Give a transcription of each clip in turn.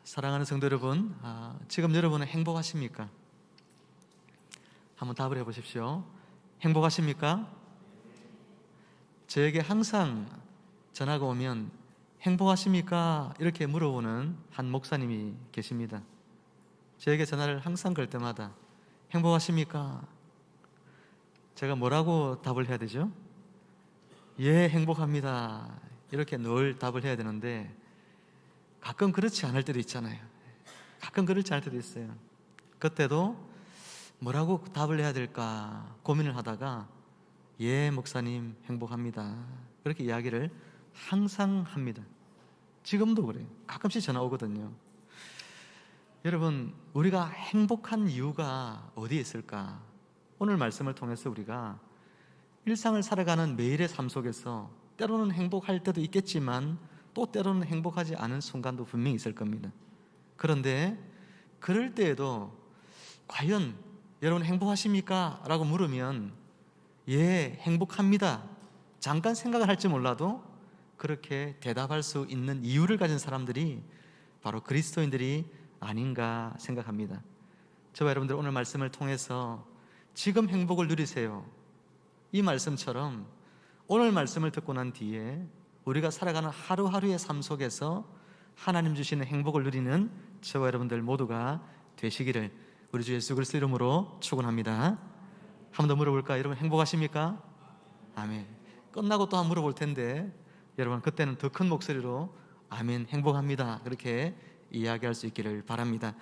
사랑하는 성도 여러분, 지금 여러분은 행복하십니까? 한번 답을 해보십시오. 행복하십니까? 저에게 항상 전화가 오면 행복하십니까? 이렇게 물어보는 한 목사님이 계십니다. 저에게 전화를 항상 걸 때마다 행복하십니까? 제가 뭐라고 답을 해야 되죠? 예, 행복합니다. 이렇게 늘 답을 해야 되는데 가끔 그렇지 않을 때도 있잖아요. 가끔 그렇지 않을 때도 있어요. 그때도 뭐라고 답을 해야 될까 고민을 하다가 예, 목사님 행복합니다. 그렇게 이야기를 항상 합니다. 지금도 그래요. 가끔씩 전화 오거든요. 여러분, 우리가 행복한 이유가 어디에 있을까? 오늘 말씀을 통해서 우리가 일상을 살아가는 매일의 삶 속에서 때로는 행복할 때도 있겠지만 또 때로는 행복하지 않은 순간도 분명히 있을 겁니다. 그런데 그럴 때에도 과연 여러분 행복하십니까? 라고 물으면 예, 행복합니다. 잠깐 생각을 할지 몰라도 그렇게 대답할 수 있는 이유를 가진 사람들이 바로 그리스도인들이 아닌가 생각합니다. 저와 여러분들 오늘 말씀을 통해서 지금 행복을 누리세요. 이 말씀처럼 오늘 말씀을 듣고 난 뒤에 우리가 살아가는 하루하루의 삶 속에서 하나님 주시는 행복을 누리는 저와 여러분들 모두가 되시기를 우리 주 예수 그리스도 이름으로 축원합니다. 한 번 더 물어볼까요? 여러분 행복하십니까? 아멘. 끝나고 또 한 번 물어볼 텐데 여러분 그때는 더 큰 목소리로 아멘, 행복합니다. 그렇게 이야기할 수 있기를 바랍니다.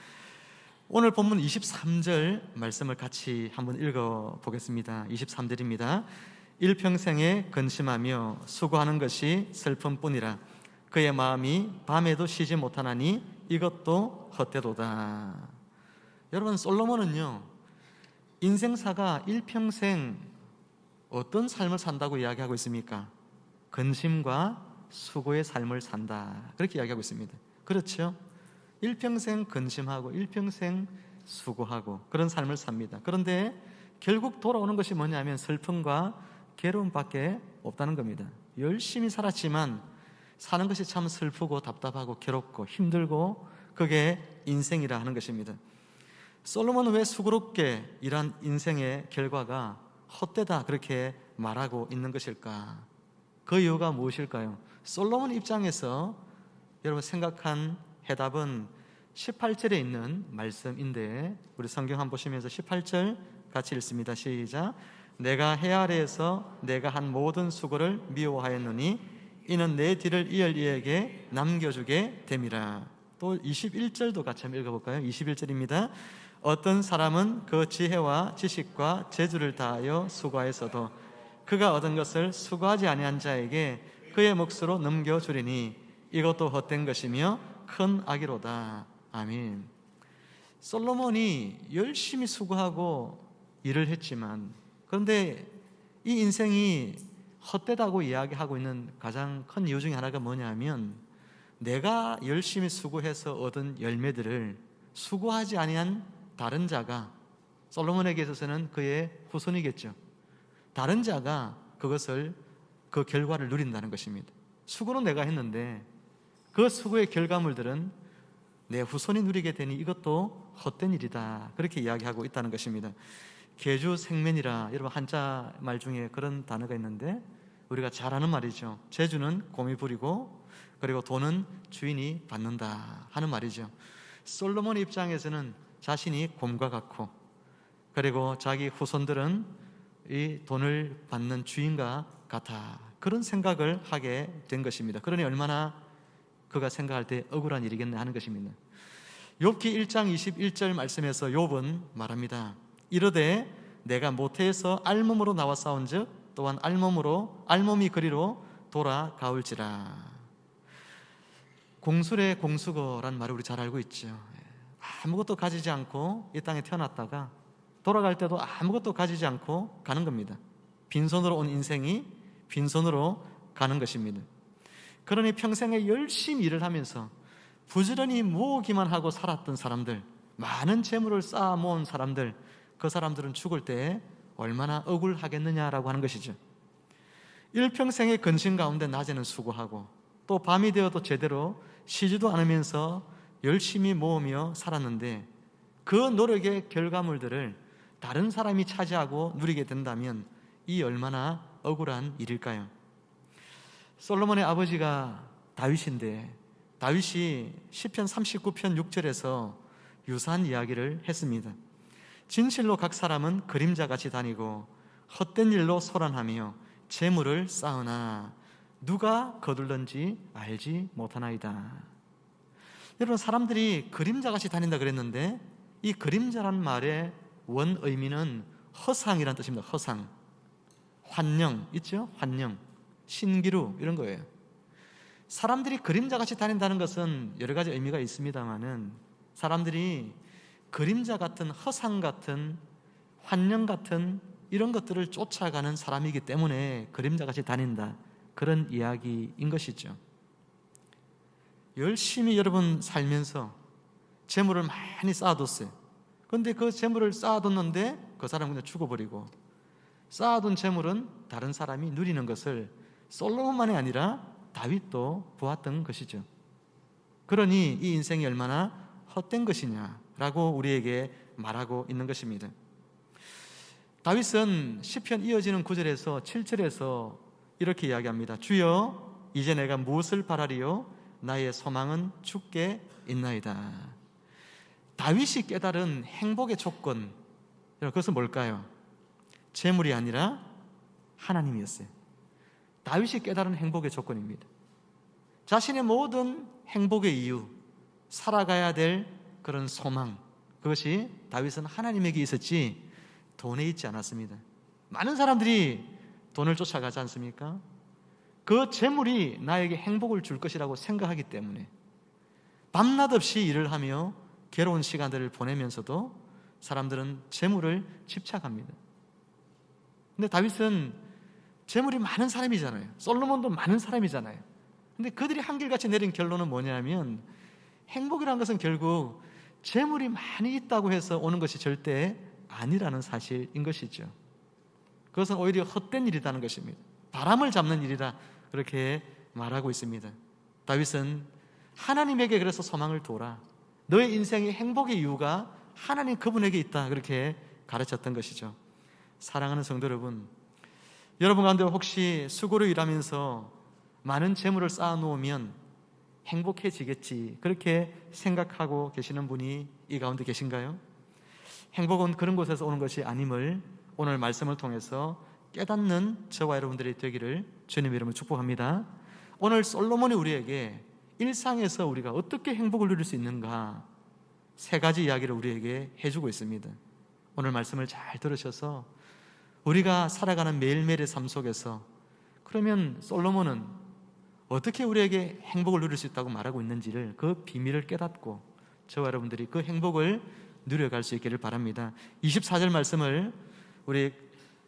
오늘 본문 23절 말씀을 같이 한번 읽어보겠습니다. 23절입니다. 일평생에 근심하며 수고하는 것이 슬픔뿐이라 그의 마음이 밤에도 쉬지 못하나니 이것도 헛되도다. 여러분, 솔로몬은요 인생사가 일평생 어떤 삶을 산다고 이야기하고 있습니까? 근심과 수고의 삶을 산다, 그렇게 이야기하고 있습니다. 그렇죠? 일평생 근심하고 일평생 수고하고 그런 삶을 삽니다. 그런데 결국 돌아오는 것이 뭐냐면 슬픔과 괴로움밖에 없다는 겁니다. 열심히 살았지만 사는 것이 참 슬프고 답답하고 괴롭고 힘들고 그게 인생이라 하는 것입니다. 솔로몬은 왜 수고롭게 일한 인생의 결과가 헛되다 그렇게 말하고 있는 것일까? 그 이유가 무엇일까요? 솔로몬 입장에서 여러분 생각한 해답은 18절에 있는 말씀인데 우리 성경 한번 보시면서 18절 같이 읽습니다. 시작. 내가 해 아래에서 내가 한 모든 수고를 미워하였노니 이는 내 뒤를 이을 이에게 남겨주게 됨이라. 또 21절도 같이 한번 읽어볼까요? 21절입니다. 어떤 사람은 그 지혜와 지식과 재주를 다하여 수고하였어도 그가 얻은 것을 수고하지 아니한 자에게 그의 몫으로 넘겨주리니 이것도 헛된 것이며 큰 악이로다. 아멘. 솔로몬이 열심히 수고하고 일을 했지만 그런데 이 인생이 헛되다고 이야기하고 있는 가장 큰 이유 중에 하나가 뭐냐면 내가 열심히 수고해서 얻은 열매들을 수고하지 아니한 다른 자가, 솔로몬에게 있어서는 그의 후손이겠죠, 다른 자가 그것을 그 결과를 누린다는 것입니다. 수고는 내가 했는데 그 수고의 결과물들은 내 후손이 누리게 되니 이것도 헛된 일이다, 그렇게 이야기하고 있다는 것입니다. 계주생면이라, 여러분 한자 말 중에 그런 단어가 있는데 우리가 잘 아는 말이죠. 재주는 곰이 부리고 그리고 돈은 주인이 받는다 하는 말이죠. 솔로몬 입장에서는 자신이 곰과 같고 그리고 자기 후손들은 이 돈을 받는 주인과 같아, 그런 생각을 하게 된 것입니다. 그러니 얼마나 그가 생각할 때 억울한 일이겠네 하는 것입니다. 욥기 1장 21절 말씀에서 욥은 말합니다. 이르되 내가 모태에서 알몸으로 나와 싸운즉 또한 알몸이 그리로 돌아가올지라. 공술의 공수거란 말을 우리 잘 알고 있죠. 아무것도 가지지 않고 이 땅에 태어났다가 돌아갈 때도 아무것도 가지지 않고 가는 겁니다. 빈손으로 온 인생이 빈손으로 가는 것입니다. 그러니 평생에 열심히 일을 하면서 부지런히 모으기만 하고 살았던 사람들, 많은 재물을 쌓아 모은 사람들, 그 사람들은 죽을 때 얼마나 억울하겠느냐라고 하는 것이죠. 일평생의 근심 가운데 낮에는 수고하고 또 밤이 되어도 제대로 쉬지도 않으면서 열심히 모으며 살았는데 그 노력의 결과물들을 다른 사람이 차지하고 누리게 된다면 이 얼마나 억울한 일일까요? 솔로몬의 아버지가 다윗인데 다윗이 시편 39편 6절에서 유사한 이야기를 했습니다. 진실로 각 사람은 그림자같이 다니고 헛된 일로 소란하며 재물을 쌓으나 누가 거둘런지 알지 못하나이다. 여러분, 사람들이 그림자같이 다닌다 그랬는데 이 그림자란 말의 원 의미는 허상이란 뜻입니다. 허상, 환영 있죠? 환영, 신기루 이런 거예요. 사람들이 그림자같이 다닌다는 것은 여러 가지 의미가 있습니다만은 사람들이 그림자 같은 허상 같은 환영 같은 이런 것들을 쫓아가는 사람이기 때문에 그림자같이 다닌다, 그런 이야기인 것이죠. 열심히 여러분 살면서 재물을 많이 쌓아뒀어요. 그런데 그 재물을 쌓아뒀는데 그 사람은 그냥 죽어버리고 쌓아둔 재물은 다른 사람이 누리는 것을 솔로몬만이 아니라 다윗도 보았던 것이죠. 그러니 이 인생이 얼마나 헛된 것이냐라고 우리에게 말하고 있는 것입니다. 다윗은 시편 이어지는 9절에서 7절에서 이렇게 이야기합니다. 주여, 이제 내가 무엇을 바라리요? 나의 소망은 주께 있나이다. 다윗이 깨달은 행복의 조건, 그것은 뭘까요? 재물이 아니라 하나님이었어요. 다윗이 깨달은 행복의 조건입니다. 자신의 모든 행복의 이유, 살아가야 될 그런 소망, 그것이 다윗은 하나님에게 있었지 돈에 있지 않았습니다. 많은 사람들이 돈을 쫓아가지 않습니까? 그 재물이 나에게 행복을 줄 것이라고 생각하기 때문에 밤낮 없이 일을 하며 괴로운 시간들을 보내면서도 사람들은 재물을 집착합니다. 근데 다윗은 재물이 많은 사람이잖아요. 솔로몬도 많은 사람이잖아요. 근데 그들이 한결같이 내린 결론은 뭐냐면 행복이라는 것은 결국 재물이 많이 있다고 해서 오는 것이 절대 아니라는 사실인 것이죠. 그것은 오히려 헛된 일이라는 것입니다. 바람을 잡는 일이다, 그렇게 말하고 있습니다. 다윗은 하나님에게 그래서 소망을 둬라, 너의 인생의 행복의 이유가 하나님 그분에게 있다, 그렇게 가르쳤던 것이죠. 사랑하는 성도 여러분, 여러분 가운데 혹시 수고로 일하면서 많은 재물을 쌓아놓으면 행복해지겠지, 그렇게 생각하고 계시는 분이 이 가운데 계신가요? 행복은 그런 곳에서 오는 것이 아님을 오늘 말씀을 통해서 깨닫는 저와 여러분들이 되기를 주님의 이름으로 축복합니다. 오늘 솔로몬이 우리에게 일상에서 우리가 어떻게 행복을 누릴 수 있는가, 세 가지 이야기를 우리에게 해주고 있습니다. 오늘 말씀을 잘 들으셔서 우리가 살아가는 매일매일의 삶 속에서 그러면 솔로몬은 어떻게 우리에게 행복을 누릴 수 있다고 말하고 있는지를, 그 비밀을 깨닫고 저와 여러분들이 그 행복을 누려갈 수 있기를 바랍니다. 24절 말씀을 우리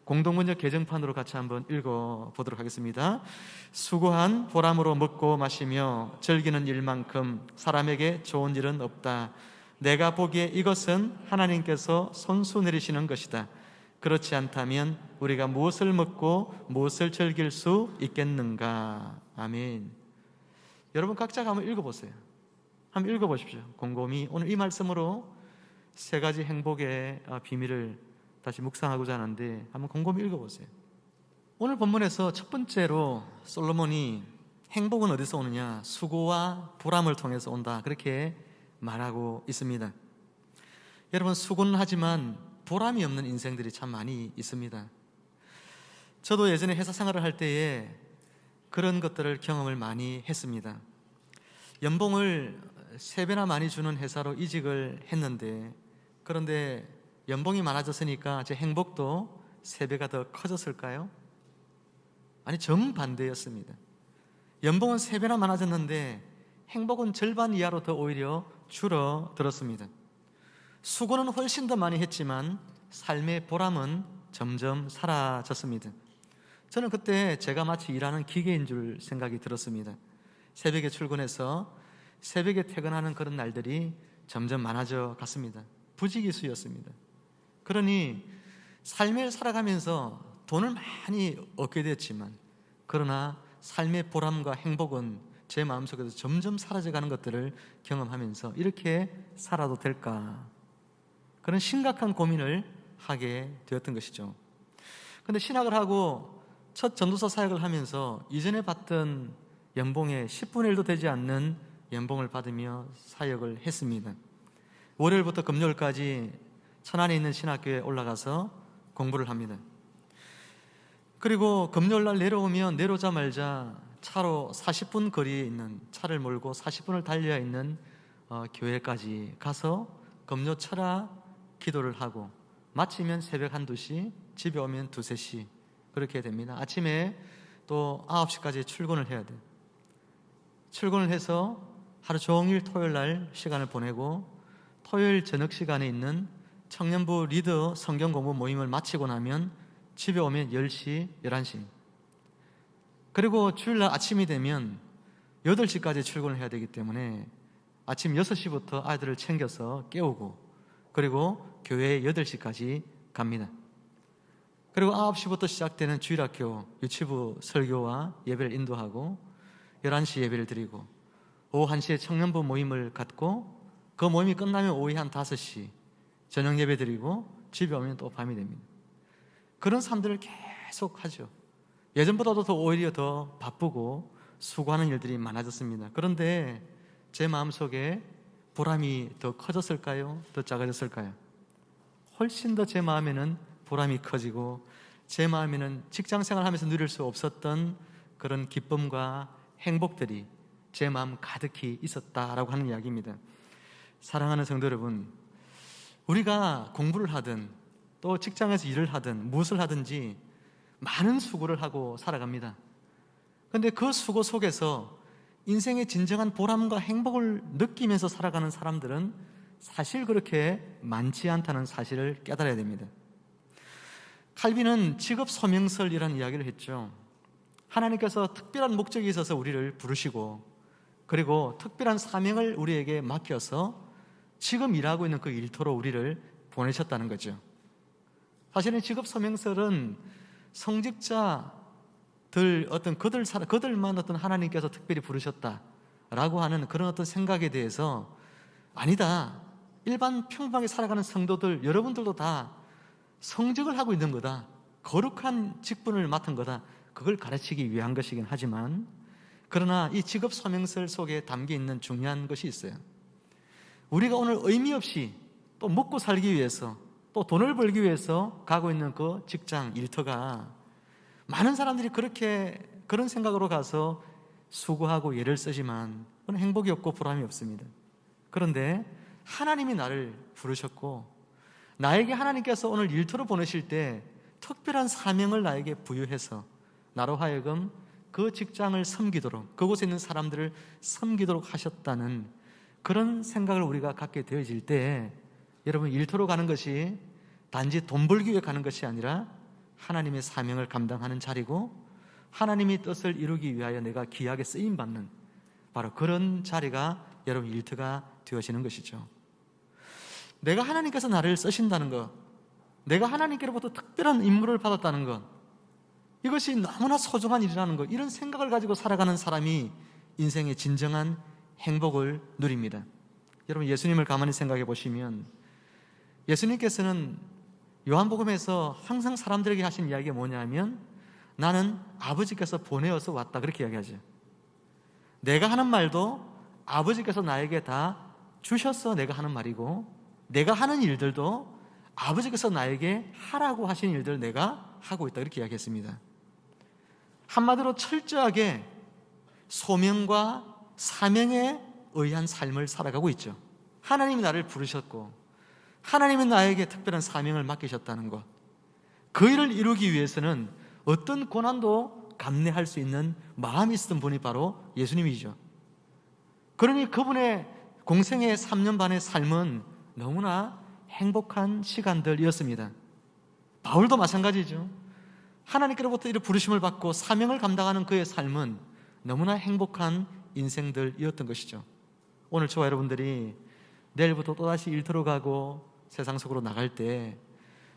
공동번역 개정판으로 같이 한번 읽어보도록 하겠습니다. 수고한 보람으로 먹고 마시며 즐기는 일만큼 사람에게 좋은 일은 없다. 내가 보기에 이것은 하나님께서 손수 내리시는 것이다. 그렇지 않다면 우리가 무엇을 먹고 무엇을 즐길 수 있겠는가. 아멘. 여러분 각자가 한번 읽어보세요. 한번 읽어보십시오. 곰곰이 오늘 이 말씀으로 세 가지 행복의 비밀을 다시 묵상하고자 하는데 한번 곰곰이 읽어보세요. 오늘 본문에서 첫 번째로 솔로몬이 행복은 어디서 오느냐, 수고와 보람을 통해서 온다, 그렇게 말하고 있습니다. 여러분, 수고는 하지만 보람이 없는 인생들이 참 많이 있습니다. 저도 예전에 회사 생활을 할 때에 그런 것들을 경험을 많이 했습니다. 연봉을 3배나 많이 주는 회사로 이직을 했는데, 그런데 연봉이 많아졌으니까 제 행복도 3배가 더 커졌을까요? 아니, 정반대였습니다. 연봉은 3배나 많아졌는데 행복은 절반 이하로 더 오히려 줄어들었습니다. 수고는 훨씬 더 많이 했지만 삶의 보람은 점점 사라졌습니다. 저는 그때 제가 마치 일하는 기계인 줄 생각이 들었습니다. 새벽에 출근해서 새벽에 퇴근하는 그런 날들이 점점 많아져 갔습니다. 부지기수였습니다. 그러니 삶을 살아가면서 돈을 많이 얻게 됐지만, 그러나 삶의 보람과 행복은 제 마음속에서 점점 사라져가는 것들을 경험하면서 이렇게 살아도 될까? 그런 심각한 고민을 하게 되었던 것이죠. 그런데 신학을 하고 첫 전도사 사역을 하면서 이전에 받던 연봉의 10분의 1도 되지 않는 연봉을 받으며 사역을 했습니다. 월요일부터 금요일까지 천안에 있는 신학교에 올라가서 공부를 합니다. 그리고 금요일날 내려오면 내려오자마자 차로 40분 거리에 있는, 차를 몰고 40분을 달려야 있는 교회까지 가서 금요철야 기도를 하고 마치면 새벽 1, 2시, 집에 오면 2, 3시 그렇게 됩니다. 아침에 또 9시까지 출근을 해야 돼요. 출근을 해서 하루 종일 토요일 날 시간을 보내고 토요일 저녁 시간에 있는 청년부 리더 성경 공부 모임을 마치고 나면 집에 오면 10시, 11시. 그리고 주일날 아침이 되면 8시까지 출근을 해야 되기 때문에 아침 6시부터 아이들을 챙겨서 깨우고 그리고 교회에 8시까지 갑니다. 그리고 9시부터 시작되는 주일학교 유치부 설교와 예배를 인도하고 11시 예배를 드리고 오후 1시에 청년부 모임을 갖고 그 모임이 끝나면 오후에 한 5시 저녁 예배 드리고 집에 오면 또 밤이 됩니다. 그런 삶들을 계속 하죠. 예전보다도 더 오히려 더 바쁘고 수고하는 일들이 많아졌습니다. 그런데 제 마음속에 보람이 더 커졌을까요? 더 작아졌을까요? 훨씬 더 제 마음에는 보람이 커지고 제 마음에는 직장생활 하면서 누릴 수 없었던 그런 기쁨과 행복들이 제 마음 가득히 있었다라고 하는 이야기입니다. 사랑하는 성도 여러분, 우리가 공부를 하든 또 직장에서 일을 하든 무엇을 하든지 많은 수고를 하고 살아갑니다. 그런데 그 수고 속에서 인생의 진정한 보람과 행복을 느끼면서 살아가는 사람들은 사실 그렇게 많지 않다는 사실을 깨달아야 됩니다. 칼빈은 직업 소명설이라는 이야기를 했죠. 하나님께서 특별한 목적이 있어서 우리를 부르시고 그리고 특별한 사명을 우리에게 맡겨서 지금 일하고 있는 그 일터로 우리를 보내셨다는 거죠. 사실은 직업 소명설은 성직자들 그들만 어떤 하나님께서 특별히 부르셨다라고 하는 그런 어떤 생각에 대해서 아니다. 일반 평범하게 살아가는 성도들 여러분들도 다 성직을 하고 있는 거다. 거룩한 직분을 맡은 거다. 그걸 가르치기 위한 것이긴 하지만 그러나 이 직업 소명설 속에 담겨 있는 중요한 것이 있어요. 우리가 오늘 의미 없이 또 먹고 살기 위해서 또 돈을 벌기 위해서 가고 있는 그 직장, 일터가 많은 사람들이 그런 생각으로 가서 수고하고 애를 쓰지만 그건 행복이 없고 보람이 없습니다. 그런데 하나님이 나를 부르셨고 나에게 하나님께서 오늘 일터로 보내실 때 특별한 사명을 나에게 부여해서 나로 하여금 그 직장을 섬기도록 그곳에 있는 사람들을 섬기도록 하셨다는 그런 생각을 우리가 갖게 되어질 때 여러분 일터로 가는 것이 단지 돈 벌기 위해 가는 것이 아니라 하나님의 사명을 감당하는 자리고 하나님의 뜻을 이루기 위하여 내가 귀하게 쓰임받는 바로 그런 자리가 여러분 일터가 되어지는 것이죠. 내가 하나님께서 나를 쓰신다는 것, 내가 하나님께로부터 특별한 임무를 받았다는 것, 이것이 너무나 소중한 일이라는 것, 이런 생각을 가지고 살아가는 사람이 인생의 진정한 행복을 누립니다. 여러분 예수님을 가만히 생각해 보시면 예수님께서는 요한복음에서 항상 사람들에게 하신 이야기가 뭐냐면 나는 아버지께서 보내어서 왔다 그렇게 이야기하죠. 내가 하는 말도 아버지께서 나에게 다 주셔서 내가 하는 말이고 내가 하는 일들도 아버지께서 나에게 하라고 하신 일들을 내가 하고 있다 이렇게 이야기했습니다. 한마디로 철저하게 소명과 사명에 의한 삶을 살아가고 있죠. 하나님이 나를 부르셨고 하나님은 나에게 특별한 사명을 맡기셨다는 것, 그 일을 이루기 위해서는 어떤 고난도 감내할 수 있는 마음이 있었던 분이 바로 예수님이죠. 그러니 그분의 공생의 3년 반의 삶은 너무나 행복한 시간들이었습니다. 바울도 마찬가지죠. 하나님께로부터 이런 부르심을 받고 사명을 감당하는 그의 삶은 너무나 행복한 인생들이었던 것이죠. 오늘 저와 여러분들이 내일부터 또다시 일터로 가고 세상 속으로 나갈 때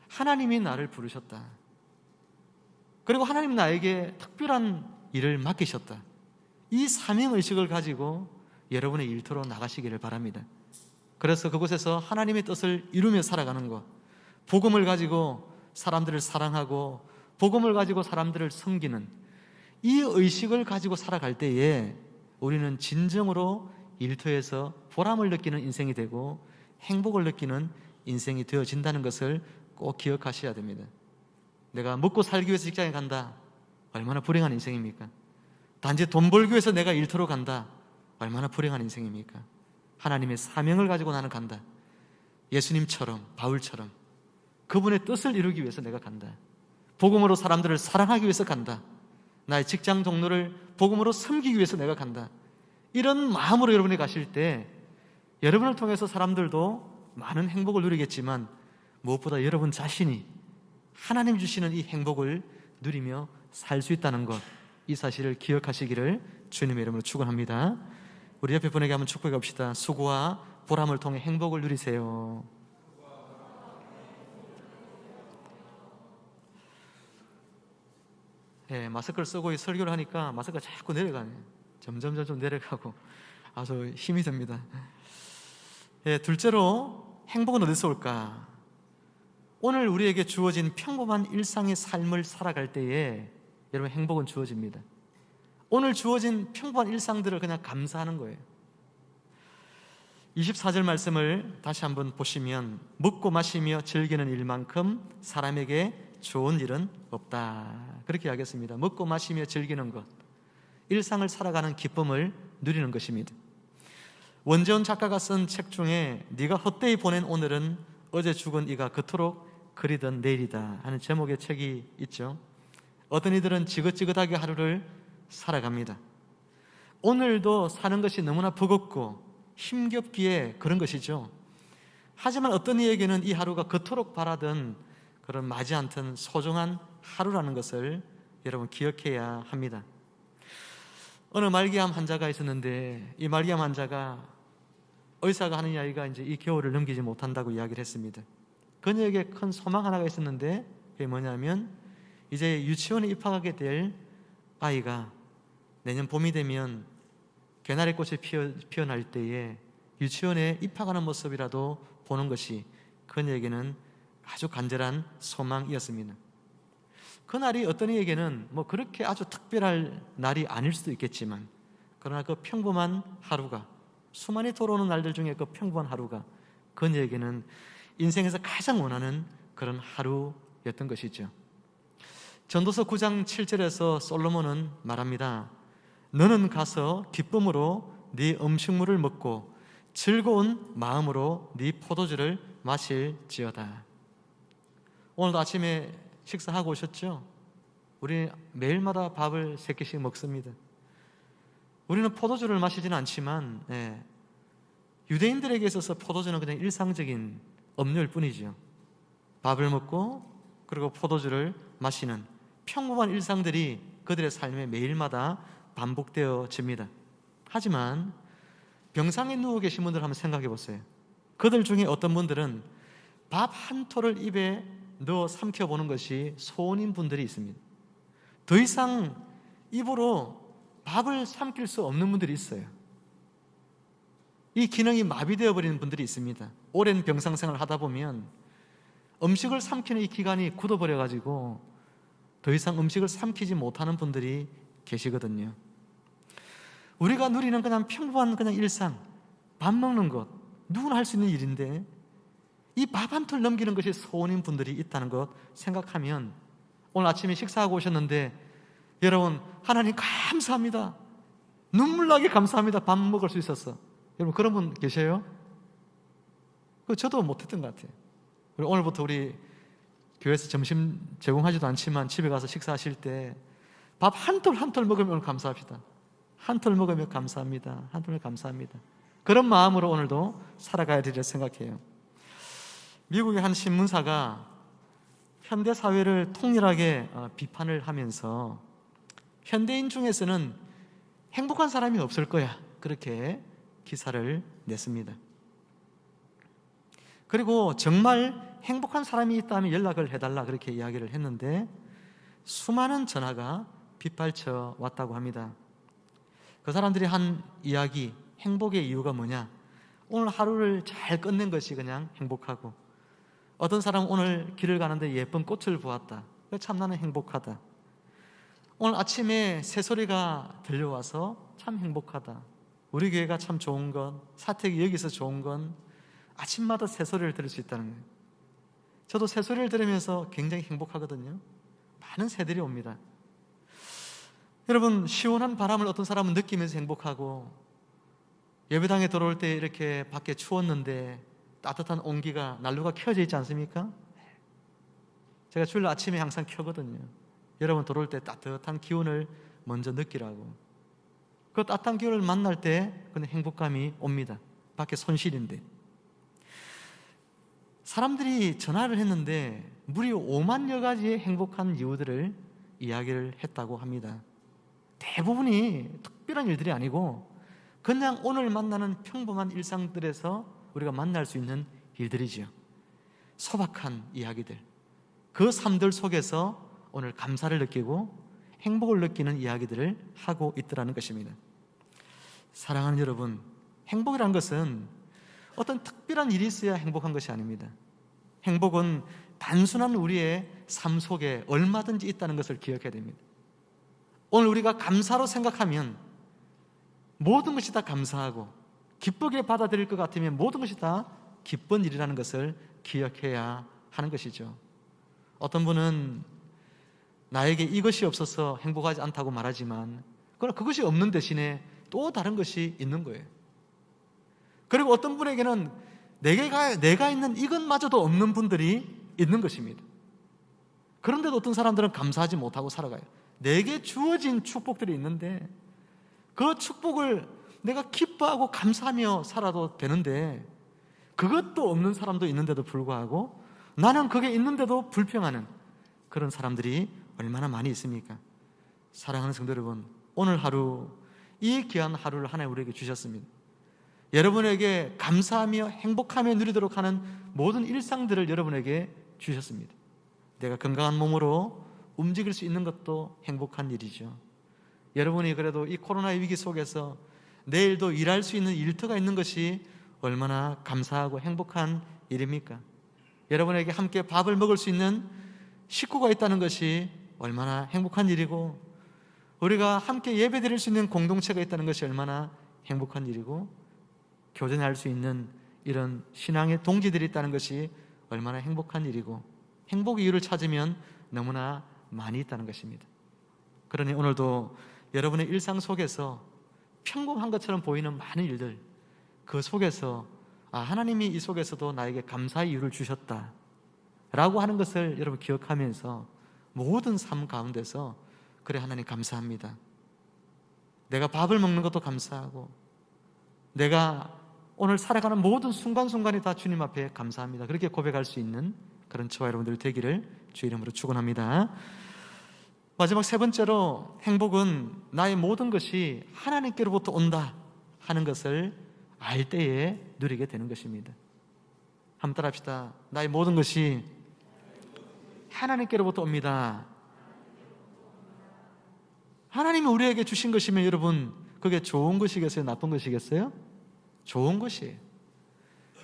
하나님이 나를 부르셨다. 그리고 하나님 나에게 특별한 일을 맡기셨다. 이 사명의식을 가지고 여러분의 일터로 나가시기를 바랍니다. 그래서 그곳에서 하나님의 뜻을 이루며 살아가는 것, 복음을 가지고 사람들을 사랑하고 복음을 가지고 사람들을 섬기는 이 의식을 가지고 살아갈 때에 우리는 진정으로 일터에서 보람을 느끼는 인생이 되고 행복을 느끼는 인생이 되어진다는 것을 꼭 기억하셔야 됩니다. 내가 먹고 살기 위해서 직장에 간다. 얼마나 불행한 인생입니까? 단지 돈 벌기 위해서 내가 일터로 간다. 얼마나 불행한 인생입니까? 하나님의 사명을 가지고 나는 간다. 예수님처럼, 바울처럼 그분의 뜻을 이루기 위해서 내가 간다. 복음으로 사람들을 사랑하기 위해서 간다. 나의 직장 동료를 복음으로 섬기기 위해서 내가 간다. 이런 마음으로 여러분이 가실 때 여러분을 통해서 사람들도 많은 행복을 누리겠지만 무엇보다 여러분 자신이 하나님 주시는 이 행복을 누리며 살 수 있다는 것, 이 사실을 기억하시기를 주님의 이름으로 축원합니다. 우리 옆에 분에게 한번 축복해 갑시다. 수고와 보람을 통해 행복을 누리세요. 마스크를 쓰고 설교를 하니까 마스크가 자꾸 내려가네. 점점 내려가고 아주 힘이 듭니다. 둘째로 행복은 어디서 올까? 오늘 우리에게 주어진 평범한 일상의 삶을 살아갈 때에 여러분 행복은 주어집니다. 오늘 주어진 평범한 일상들을 그냥 감사하는 거예요. 24절 말씀을 다시 한번 보시면 먹고 마시며 즐기는 일만큼 사람에게 좋은 일은 없다. 그렇게 이야기했습니다. 먹고 마시며 즐기는 것, 일상을 살아가는 기쁨을 누리는 것입니다. 원재훈 작가가 쓴 책 중에 네가 헛되이 보낸 오늘은 어제 죽은 이가 그토록 그리던 내일이다 하는 제목의 책이 있죠. 어떤 이들은 지긋지긋하게 하루를 살아갑니다. 오늘도 사는 것이 너무나 버겁고 힘겹기에 그런 것이죠. 하지만 어떤 이에게는 이 하루가 그토록 바라던 그런 마지 않던 소중한 하루라는 것을 여러분 기억해야 합니다. 어느 말기암 환자가 있었는데 이 말기암 환자가 의사가 하는 이야기가 이제 이 겨울을 넘기지 못한다고 이야기를 했습니다. 그녀에게 큰 소망 하나가 있었는데 그게 뭐냐면 이제 유치원에 입학하게 될 아이가 내년 봄이 되면 개나리 꽃이 피어날 때에 유치원에 입학하는 모습이라도 보는 것이 그녀에게는 아주 간절한 소망이었습니다. 그날이 어떤 이에게는 뭐 그렇게 아주 특별할 날이 아닐 수도 있겠지만 그러나 그 평범한 하루가 수많이 돌아오는 날들 중에 그 평범한 하루가 그녀에게는 인생에서 가장 원하는 그런 하루였던 것이죠. 전도서 9장 7절에서 솔로몬은 말합니다. 너는 가서 기쁨으로 네 음식물을 먹고 즐거운 마음으로 네 포도주를 마실지어다. 오늘도 아침에 식사하고 오셨죠? 우리 매일마다 밥을 3끼씩 먹습니다. 우리는 포도주를 마시지는 않지만 유대인들에게 있어서 포도주는 그냥 일상적인 음료일 뿐이죠. 밥을 먹고 그리고 포도주를 마시는 평범한 일상들이 그들의 삶에 매일마다 반복되어집니다. 하지만 병상에 누워 계신 분들 한번 생각해 보세요. 그들 중에 어떤 분들은 밥 한 톨을 입에 넣어 삼켜보는 것이 소원인 분들이 있습니다. 더 이상 입으로 밥을 삼킬 수 없는 분들이 있어요. 이 기능이 마비되어 버리는 분들이 있습니다. 오랜 병상 생활을 하다 보면 음식을 삼키는 이 기관이 굳어버려 가지고 더 이상 음식을 삼키지 못하는 분들이 계시거든요. 우리가 누리는 그냥 평범한 그냥 일상, 밥 먹는 것, 누구나 할 수 있는 일인데 이 밥 한 톨 넘기는 것이 소원인 분들이 있다는 것 생각하면 오늘 아침에 식사하고 오셨는데 여러분 하나님 감사합니다. 눈물 나게 감사합니다. 밥 먹을 수 있었어. 여러분 그런 분 계세요? 저도 못했던 것 같아요. 오늘부터 우리 교회에서 점심 제공하지도 않지만 집에 가서 식사하실 때 밥 한 톨 한 톨 먹으면 감사합시다. 한 톨 먹으면 감사합니다. 한 톨 감사합니다. 그런 마음으로 오늘도 살아가야 되리라 생각해요. 미국의 한 신문사가 현대 사회를 통렬하게 비판을 하면서 현대인 중에서는 행복한 사람이 없을 거야 그렇게 기사를 냈습니다. 그리고 정말 행복한 사람이 있다면 연락을 해달라 그렇게 이야기를 했는데 수많은 전화가 빗발쳐 왔다고 합니다. 그 사람들이 한 이야기, 행복의 이유가 뭐냐? 오늘 하루를 잘 끝낸 것이 그냥 행복하고, 어떤 사람은 오늘 길을 가는데 예쁜 꽃을 보았다. 참 나는 행복하다. 오늘 아침에 새소리가 들려와서 참 행복하다. 우리 교회가 참 좋은 건, 사택이 여기서 좋은 건 아침마다 새소리를 들을 수 있다는 거예요. 저도 새소리를 들으면서 굉장히 행복하거든요. 많은 새들이 옵니다. 여러분, 시원한 바람을 어떤 사람은 느끼면서 행복하고, 예배당에 들어올 때 이렇게 밖에 추웠는데 따뜻한 온기가, 난로가 켜져 있지 않습니까? 제가 주일 아침에 항상 켜거든요. 여러분 들어올 때 따뜻한 기운을 먼저 느끼라고. 그 따뜻한 기운을 만날 때 그는 행복감이 옵니다. 밖에 손실인데. 사람들이 전화를 했는데 무려 5만여 가지의 행복한 이유들을 이야기를 했다고 합니다. 대부분이 특별한 일들이 아니고 그냥 오늘 만나는 평범한 일상들에서 우리가 만날 수 있는 일들이지요. 소박한 이야기들, 그 삶들 속에서 오늘 감사를 느끼고 행복을 느끼는 이야기들을 하고 있더라는 것입니다. 사랑하는 여러분, 행복이란 것은 어떤 특별한 일이 있어야 행복한 것이 아닙니다. 행복은 단순한 우리의 삶 속에 얼마든지 있다는 것을 기억해야 됩니다. 오늘 우리가 감사로 생각하면 모든 것이 다 감사하고, 기쁘게 받아들일 것 같으면 모든 것이 다 기쁜 일이라는 것을 기억해야 하는 것이죠. 어떤 분은 나에게 이것이 없어서 행복하지 않다고 말하지만, 그러나 그것이 없는 대신에 또 다른 것이 있는 거예요. 그리고 어떤 분에게는 내가 있는 이것마저도 없는 분들이 있는 것입니다. 그런데도 어떤 사람들은 감사하지 못하고 살아가요. 내게 주어진 축복들이 있는데 그 축복을 내가 기뻐하고 감사하며 살아도 되는데 그것도 없는 사람도 있는데도 불구하고 나는 그게 있는데도 불평하는 그런 사람들이 얼마나 많이 있습니까? 사랑하는 성도 여러분, 오늘 하루, 이 귀한 하루를 하나님 우리에게 주셨습니다. 여러분에게 감사하며 행복하며 누리도록 하는 모든 일상들을 여러분에게 주셨습니다. 내가 건강한 몸으로 움직일 수 있는 것도 행복한 일이죠. 여러분이 그래도 이 코로나 위기 속에서 내일도 일할 수 있는 일터가 있는 것이 얼마나 감사하고 행복한 일입니까? 여러분에게 함께 밥을 먹을 수 있는 식구가 있다는 것이 얼마나 행복한 일이고, 우리가 함께 예배 드릴 수 있는 공동체가 있다는 것이 얼마나 행복한 일이고, 교제할 수 있는 이런 신앙의 동지들이 있다는 것이 얼마나 행복한 일이고, 행복의 이유를 찾으면 너무나 많이 있다는 것입니다. 그러니 오늘도 여러분의 일상 속에서 평범한 것처럼 보이는 많은 일들, 그 속에서 하나님이 이 속에서도 나에게 감사의 이유를 주셨다 라고 하는 것을 여러분 기억하면서 모든 삶 가운데서 그래, 하나님 감사합니다. 내가 밥을 먹는 것도 감사하고, 내가 오늘 살아가는 모든 순간순간이 다 주님 앞에 감사합니다, 그렇게 고백할 수 있는 그런 저와 여러분들 되기를 주의 이름으로 축원합니다. 마지막 세 번째로, 행복은 나의 모든 것이 하나님께로부터 온다 하는 것을 알 때에 누리게 되는 것입니다. 한번 따라합시다. 나의 모든 것이 하나님께로부터 옵니다. 하나님이 우리에게 주신 것이면 여러분, 그게 좋은 것이겠어요? 나쁜 것이겠어요? 좋은 것이에요.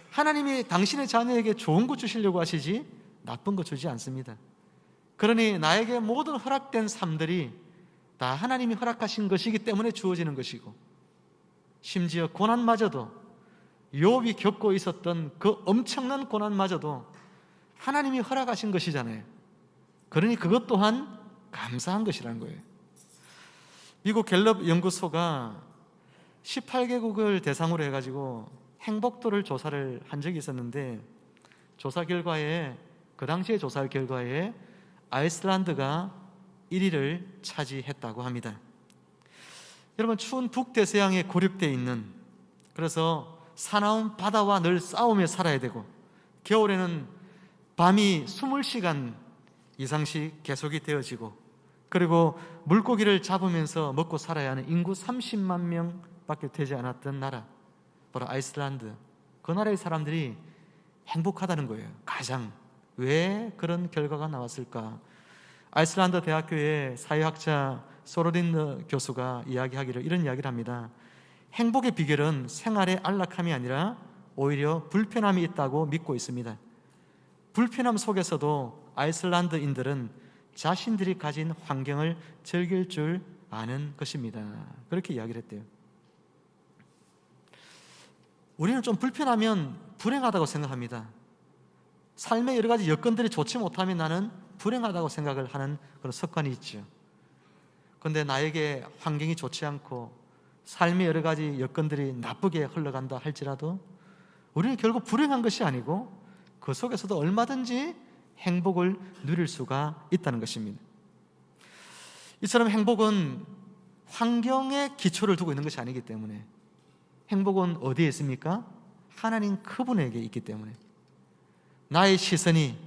하나님이 당신의 자녀에게 좋은 것 주시려고 하시지 나쁜 것 주지 않습니다. 그러니 나에게 모든 허락된 삶들이 다 하나님이 허락하신 것이기 때문에 주어지는 것이고, 심지어 고난마저도, 욥이 겪고 있었던 그 엄청난 고난마저도 하나님이 허락하신 것이잖아요. 그러니 그것 또한 감사한 것이라는 거예요. 미국 갤럽 연구소가 18개국을 대상으로 해가지고 행복도를 조사를 한 적이 있었는데, 조사 결과에, 그 당시에 조사 결과에 아이슬란드가 1위를 차지했다고 합니다. 여러분, 추운 북대서양에 고립되어 있는, 그래서 사나운 바다와 늘 싸우며 살아야 되고, 겨울에는 밤이 20시간 이상씩 계속이 되어지고, 그리고 물고기를 잡으면서 먹고 살아야 하는 인구 30만 명밖에 되지 않았던 나라, 바로 아이슬란드. 그 나라의 사람들이 행복하다는 거예요. 가장. 왜 그런 결과가 나왔을까? 아이슬란드 대학교의 사회학자 소로딘 교수가 이야기하기를 이런 이야기를 합니다. 행복의 비결은 생활의 안락함이 아니라 오히려 불편함이 있다고 믿고 있습니다. 불편함 속에서도 아이슬란드인들은 자신들이 가진 환경을 즐길 줄 아는 것입니다. 그렇게 이야기를 했대요. 우리는 좀 불편하면 불행하다고 생각합니다. 삶의 여러 가지 여건들이 좋지 못하면 나는 불행하다고 생각을 하는 그런 습관이 있죠. 그런데 나에게 환경이 좋지 않고 삶의 여러 가지 여건들이 나쁘게 흘러간다 할지라도 우리는 결국 불행한 것이 아니고 그 속에서도 얼마든지 행복을 누릴 수가 있다는 것입니다. 이처럼 행복은 환경에 기초를 두고 있는 것이 아니기 때문에, 행복은 어디에 있습니까? 하나님 그분에게 있기 때문에, 나의 시선이,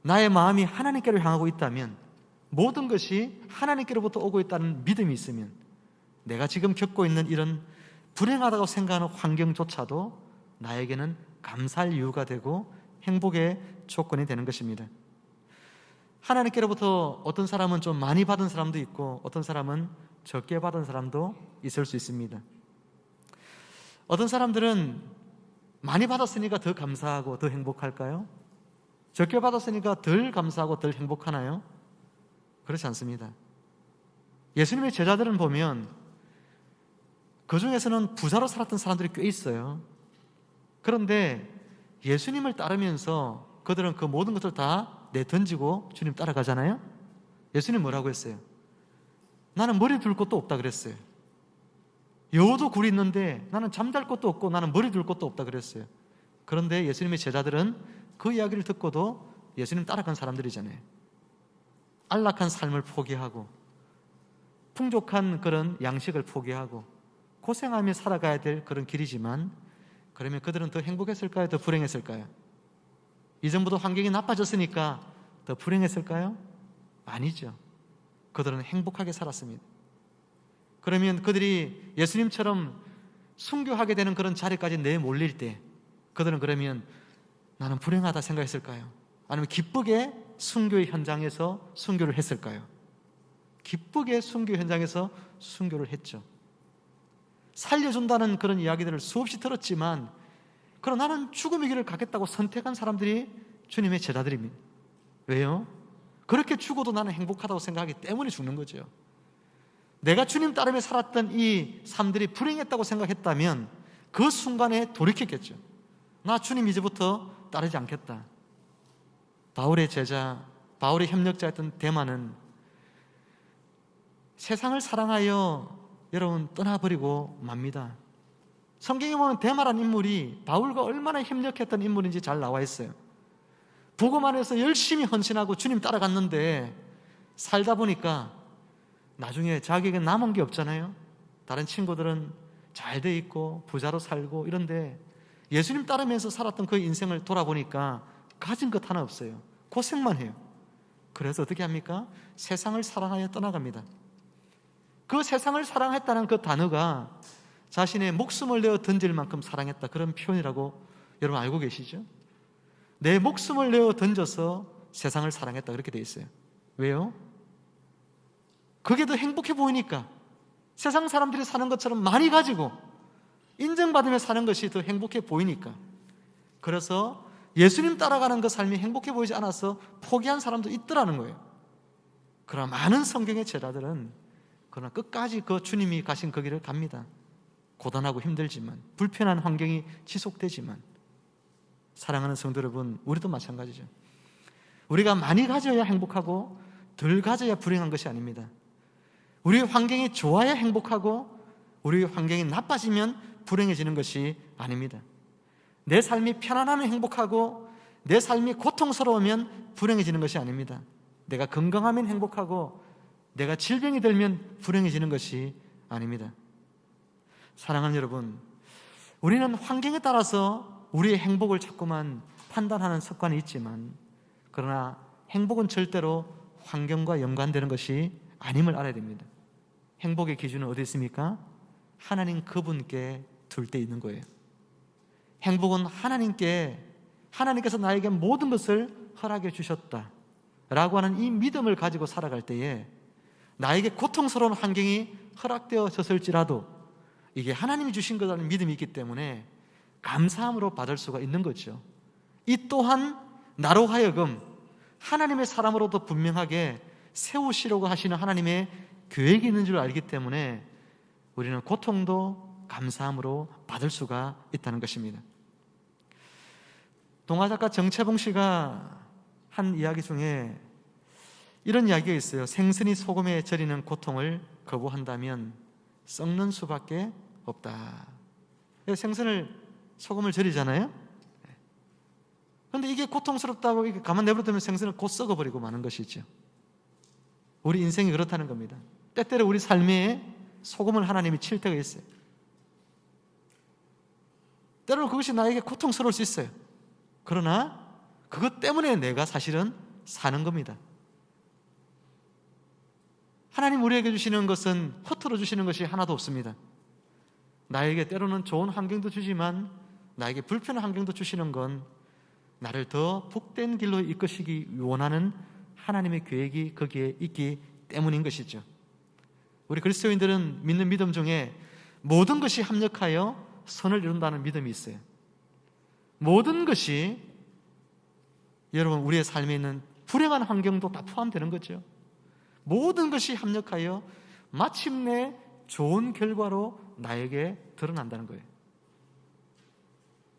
나의 마음이 하나님께로 향하고 있다면, 모든 것이 하나님께로부터 오고 있다는 믿음이 있으면 내가 지금 겪고 있는 이런 불행하다고 생각하는 환경조차도 나에게는 감사할 이유가 되고 행복의 조건이 되는 것입니다. 하나님께로부터 어떤 사람은 좀 많이 받은 사람도 있고 어떤 사람은 적게 받은 사람도 있을 수 있습니다. 어떤 사람들은 많이 받았으니까 더 감사하고 더 행복할까요? 적게 받았으니까 덜 감사하고 덜 행복하나요? 그렇지 않습니다. 예수님의 제자들은 보면 그 중에서는 부자로 살았던 사람들이 꽤 있어요. 그런데 예수님을 따르면서 그들은 그 모든 것을 다 내던지고 주님 따라가잖아요. 예수님 뭐라고 했어요? 나는 머리 둘 곳도 없다 그랬어요. 여우도 굴이 있는데 나는 잠잘 곳도 없고 나는 머리 둘 곳도 없다 그랬어요. 그런데 예수님의 제자들은 그 이야기를 듣고도 예수님 따라간 사람들이잖아요. 안락한 삶을 포기하고 풍족한 그런 양식을 포기하고 고생하며 살아가야 될 그런 길이지만, 그러면 그들은 더 행복했을까요? 더 불행했을까요? 이전보다 환경이 나빠졌으니까 더 불행했을까요? 아니죠. 그들은 행복하게 살았습니다. 그러면 그들이 예수님처럼 순교하게 되는 그런 자리까지 내몰릴 때 그들은 그러면 나는 불행하다 생각했을까요? 아니면 기쁘게 순교의 현장에서 순교를 했을까요? 기쁘게 순교 현장에서 순교를 했죠. 살려준다는 그런 이야기들을 수없이 들었지만, 그러나 나는 죽음의 길을 가겠다고 선택한 사람들이 주님의 제자들입니다. 왜요? 그렇게 죽어도 나는 행복하다고 생각하기 때문에 죽는 거죠. 내가 주님 따르며 살았던 이 삶들이 불행했다고 생각했다면 그 순간에 돌이켰겠죠. 나 주님 이제부터 따르지 않겠다. 바울의 제자, 바울의 협력자였던 데마는 세상을 사랑하여 여러분 떠나버리고 맙니다. 성경에 보면 데마라는 인물이 바울과 얼마나 협력했던 인물인지 잘 나와 있어요. 복음 안에서 열심히 헌신하고 주님 따라갔는데 살다 보니까 나중에 자기에게 남은 게 없잖아요. 다른 친구들은 잘 돼 있고 부자로 살고 이런데 예수님 따르면서 살았던 그 인생을 돌아보니까 가진 것 하나 없어요. 고생만 해요. 그래서 어떻게 합니까? 세상을 사랑하여 떠나갑니다. 그 세상을 사랑했다는 그 단어가 자신의 목숨을 내어 던질 만큼 사랑했다, 그런 표현이라고 여러분 알고 계시죠? 내 목숨을 내어 던져서 세상을 사랑했다, 그렇게 돼 있어요. 왜요? 그게 더 행복해 보이니까. 세상 사람들이 사는 것처럼 많이 가지고 인정받으며 사는 것이 더 행복해 보이니까. 그래서 예수님 따라가는 그 삶이 행복해 보이지 않아서 포기한 사람도 있더라는 거예요. 그러나 많은 성경의 제자들은 그러나 끝까지 그 주님이 가신 그 길을 갑니다. 고단하고 힘들지만, 불편한 환경이 지속되지만. 사랑하는 성도 여러분, 우리도 마찬가지죠. 우리가 많이 가져야 행복하고 덜 가져야 불행한 것이 아닙니다. 우리의 환경이 좋아야 행복하고 우리의 환경이 나빠지면 불행해지는 것이 아닙니다. 내 삶이 편안하면 행복하고 내 삶이 고통스러우면 불행해지는 것이 아닙니다. 내가 건강하면 행복하고 내가 질병이 들면 불행해지는 것이 아닙니다. 사랑하는 여러분, 우리는 환경에 따라서 우리의 행복을 자꾸만 판단하는 습관이 있지만, 그러나 행복은 절대로 환경과 연관되는 것이 아님을 알아야 됩니다. 행복의 기준은 어디 있습니까? 하나님 그분께 둘 때 있는 거예요. 행복은 하나님께서 나에게 모든 것을 허락해 주셨다 라고 하는 이 믿음을 가지고 살아갈 때에 나에게 고통스러운 환경이 허락되어졌을지라도 이게 하나님이 주신 거라는 믿음이 있기 때문에 감사함으로 받을 수가 있는 거죠. 이 또한 나로 하여금 하나님의 사람으로도 분명하게 세우시려고 하시는 하나님의 계획이 있는 줄 알기 때문에 우리는 고통도 감사함으로 받을 수가 있다는 것입니다. 동화작가 정채봉 씨가 한 이야기 중에 이런 이야기가 있어요. 생선이 소금에 절이는 고통을 거부한다면 썩는 수밖에 없다. 생선을 소금을 절이잖아요. 그런데 이게 고통스럽다고 이게 가만 내버려두면 생선은 곧 썩어버리고 마는 것이죠. 우리 인생이 그렇다는 겁니다. 때때로 우리 삶에 소금을 하나님이 칠 때가 있어요. 때로는 그것이 나에게 고통스러울 수 있어요. 그러나 그것 때문에 내가 사실은 사는 겁니다. 하나님 우리에게 주시는 것은 허투루 주시는 것이 하나도 없습니다. 나에게 때로는 좋은 환경도 주지만 나에게 불편한 환경도 주시는 건 나를 더 복된 길로 이끄시기 원하는 하나님의 계획이 거기에 있기 때문인 것이죠. 우리 그리스도인들은 믿는 믿음 중에 모든 것이 합력하여 선을 이룬다는 믿음이 있어요. 모든 것이 여러분 우리의 삶에 있는 불행한 환경도 다 포함되는 거죠. 모든 것이 합력하여 마침내 좋은 결과로 나에게 드러난다는 거예요.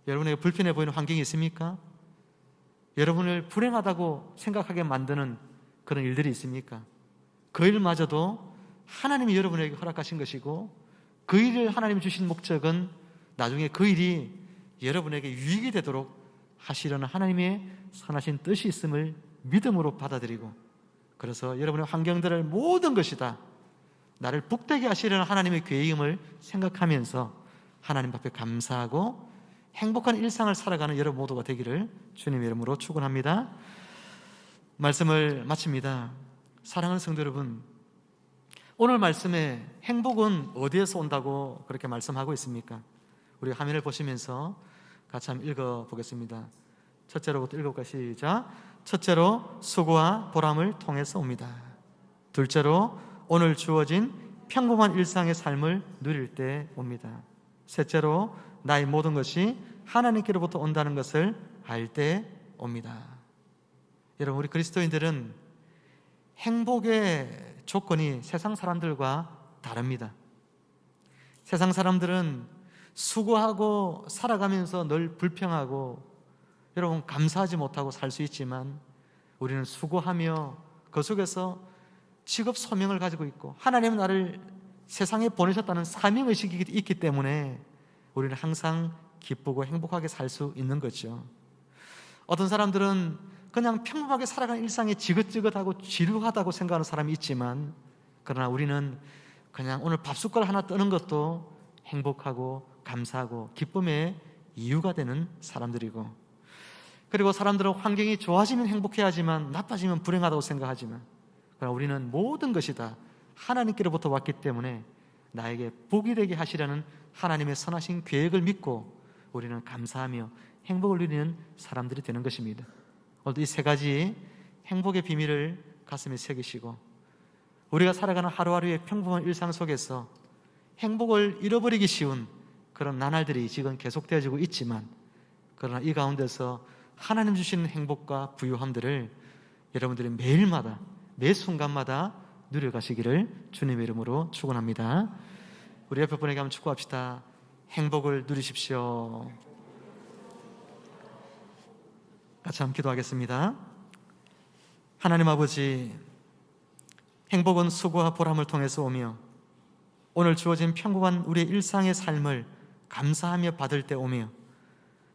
여러분에게 불편해 보이는 환경이 있습니까? 여러분을 불행하다고 생각하게 만드는 그런 일들이 있습니까? 그 일마저도 하나님이 여러분에게 허락하신 것이고 그 일을 하나님이 주신 목적은 나중에 그 일이 여러분에게 유익이 되도록 하시려는 하나님의 선하신 뜻이 있음을 믿음으로 받아들이고, 그래서 여러분의 환경들을 모든 것이 다 나를 복되게 하시려는 하나님의 계획임을 생각하면서 하나님 앞에 감사하고 행복한 일상을 살아가는 여러분 모두가 되기를 주님의 이름으로 축원합니다. 말씀을 마칩니다. 사랑하는 성도 여러분, 오늘 말씀에 행복은 어디에서 온다고 그렇게 말씀하고 있습니까? 우리 화면을 보시면서 같이 한번 읽어보겠습니다. 첫째로부터 읽어볼까요? 시작. 첫째로 수고와 보람을 통해서 옵니다. 둘째로 오늘 주어진 평범한 일상의 삶을 누릴 때 옵니다. 셋째로 나의 모든 것이 하나님께로부터 온다는 것을 알 때 옵니다. 여러분, 우리 그리스도인들은 행복의 조건이 세상 사람들과 다릅니다. 세상 사람들은 수고하고 살아가면서 늘 불평하고 여러분 감사하지 못하고 살 수 있지만 우리는 수고하며 그 속에서 직업 소명을 가지고 있고 하나님은 나를 세상에 보내셨다는 사명의식이 있기 때문에 우리는 항상 기쁘고 행복하게 살 수 있는 거죠. 어떤 사람들은 그냥 평범하게 살아가는 일상에 지긋지긋하고 지루하다고 생각하는 사람이 있지만, 그러나 우리는 그냥 오늘 밥숟갈 하나 뜨는 것도 행복하고 감사하고 기쁨의 이유가 되는 사람들이고, 그리고 사람들은 환경이 좋아지면 행복해하지만 나빠지면 불행하다고 생각하지만, 그러나 우리는 모든 것이 다 하나님께로부터 왔기 때문에 나에게 복이 되게 하시려는 하나님의 선하신 계획을 믿고 우리는 감사하며 행복을 누리는 사람들이 되는 것입니다. 오늘도 이 세 가지 행복의 비밀을 가슴에 새기시고 우리가 살아가는 하루하루의 평범한 일상 속에서 행복을 잃어버리기 쉬운 그런 나날들이 지금 계속되어지고 있지만, 그러나 이 가운데서 하나님 주시는 행복과 부유함들을 여러분들이 매일마다 매 순간마다 누려가시기를 주님의 이름으로 축원합니다. 우리 옆에 분에게 한번 축복합시다. 행복을 누리십시오. 같이 한번 기도하겠습니다. 하나님 아버지, 행복은 수고와 보람을 통해서 오며 오늘 주어진 평범한 우리의 일상의 삶을 감사하며 받을 때 오며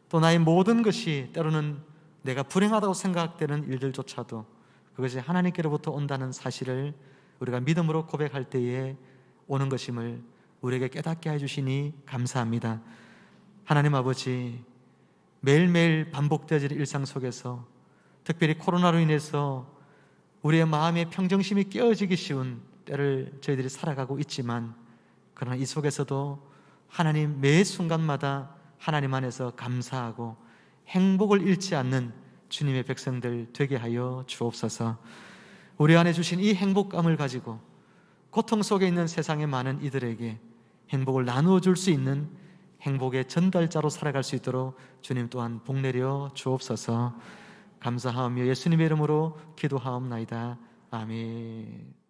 또 나의 모든 것이 때로는 내가 불행하다고 생각되는 일들조차도 그것이 하나님께로부터 온다는 사실을 우리가 믿음으로 고백할 때에 오는 것임을 우리에게 깨닫게 해주시니 감사합니다. 하나님 아버지, 매일매일 반복되어지는 일상 속에서 특별히 코로나로 인해서 우리의 마음의 평정심이 깨어지기 쉬운 때를 저희들이 살아가고 있지만, 그러나 이 속에서도 하나님 매 순간마다 하나님 안에서 감사하고 행복을 잃지 않는 주님의 백성들 되게 하여 주옵소서. 우리 안에 주신 이 행복감을 가지고 고통 속에 있는 세상의 많은 이들에게 행복을 나누어 줄 수 있는 행복의 전달자로 살아갈 수 있도록 주님 또한 복 내려 주옵소서. 감사하며 예수님의 이름으로 기도하옵나이다. 아멘.